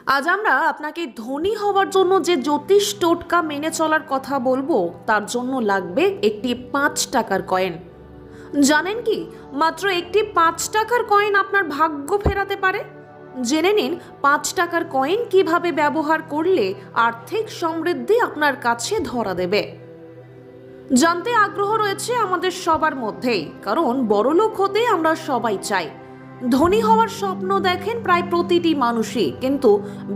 আজ আমরা আপনাকে ধনী হওয়ার জন্য যে জ্যোতিষ টোটকা মেনে চলার কথা বলবো তার জন্য লাগবে একটি ৫ টাকার কয়েন। জানেন কি, মাত্র একটি ৫ টাকার কয়েন আপনার ভাগ্য ফেরাতে পারে। জেনে নিন ৫ টাকার কয়েন কিভাবে ব্যবহার করলে আর্থিক সমৃদ্ধি আপনার কাছে ধরা দেবে। জানতে আগ্রহ রয়েছে আমাদের সবার মধ্যেই, কারণ বড়লোক হতে আমরা সবাই চাই। ধনী হওয়ার স্বপ্ন দেখেন প্রায় প্রতিটি মানুষই, কিন্তু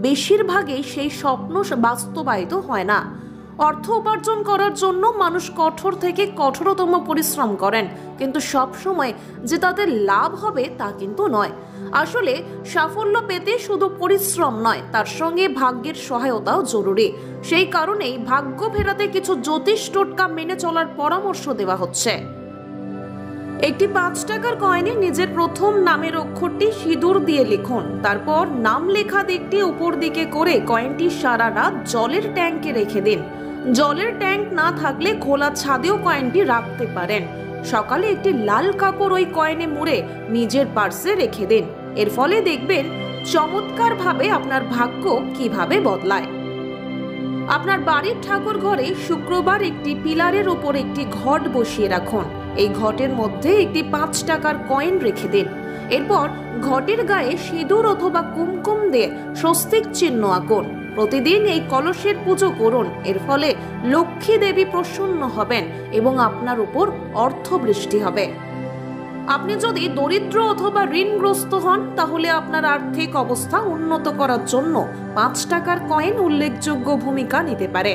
বেশিরভাগই সেই স্বপ্ন বাস্তবায়িত হয় না। অর্থ উপার্জন করার জন্য মানুষ কঠোর থেকে কঠোরতম পরিশ্রম করেন, কিন্তু সব সময় যে তাদের লাভ হবে তা কিন্তু নয়। আসলে সাফল্য পেতে শুধু পরিশ্রম নয়, তার সঙ্গে ভাগ্যের সহায়তাও জরুরি। সেই কারণেই ভাগ্য ফেরাতে কিছু জ্যোতিষ টোটকা মেনে চলার পরামর্শ দেওয়া হচ্ছে। একটি ৫ টাকার কয়েনে নিজের প্রথম নামের অক্ষরটি সিঁদুর দিয়ে লিখুন। তারপর নাম লেখা দিকটি উপর দিকে করে কয়েনটি সারা রাত জলের ট্যাঙ্কে রেখে দিন। জলের ট্যাঙ্ক না থাকলে খোলা ছাদেও কয়েনটি রাখতে পারেন। সকালে একটি লাল কাপড় ওই কয়েনে মুড়ে নিজের পার্সে রেখে দিন। এর ফলে দেখবেন চমৎকারভাবে আপনার ভাগ্য কিভাবে বদলায়। আপনার বাড়ির ঠাকুর ঘরে শুক্রবার একটি পিলারের উপর একটি ঘট বসিয়ে রাখুন। এই ঘটের মধ্যে একটি ৫ টাকার কয়েন রেখে দিন। এরপর ঘটের গায়ে সিঁদুর অথবা কুমকুম দিয়ে স্বস্তিক চিহ্ন আঁকুন। প্রতিদিন এই কলসের পুজো করুন। এর ফলে লক্ষ্মী দেবী প্রসন্ন হবেন এবং আপনার উপর অর্থ বৃষ্টি হবে। আপনি যদি দরিদ্র অথবা ঋণগ্রস্ত হন, তাহলে আপনার আর্থিক অবস্থা উন্নত করার জন্য ৫ টাকার কয়েন উল্লেখযোগ্য ভূমিকা নিতে পারে।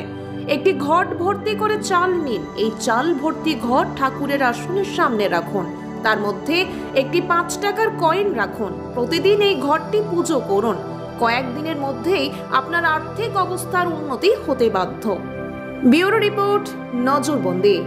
একটি ঘট ভর্তি করে চাল নিন। এই চাল ভর্তি ঘট ঠাকুরের আসনের সামনে রাখুন। তার মধ্যে একটি ৫ টাকার কয়েন রাখুন। প্রতিদিন এই ঘটটি পুজো করুন। কয়েকদিনের মধ্যেই আপনার আর্থিক অবস্থার উন্নতি হতে বাধ্য। Bureau report, নজরবন্দি।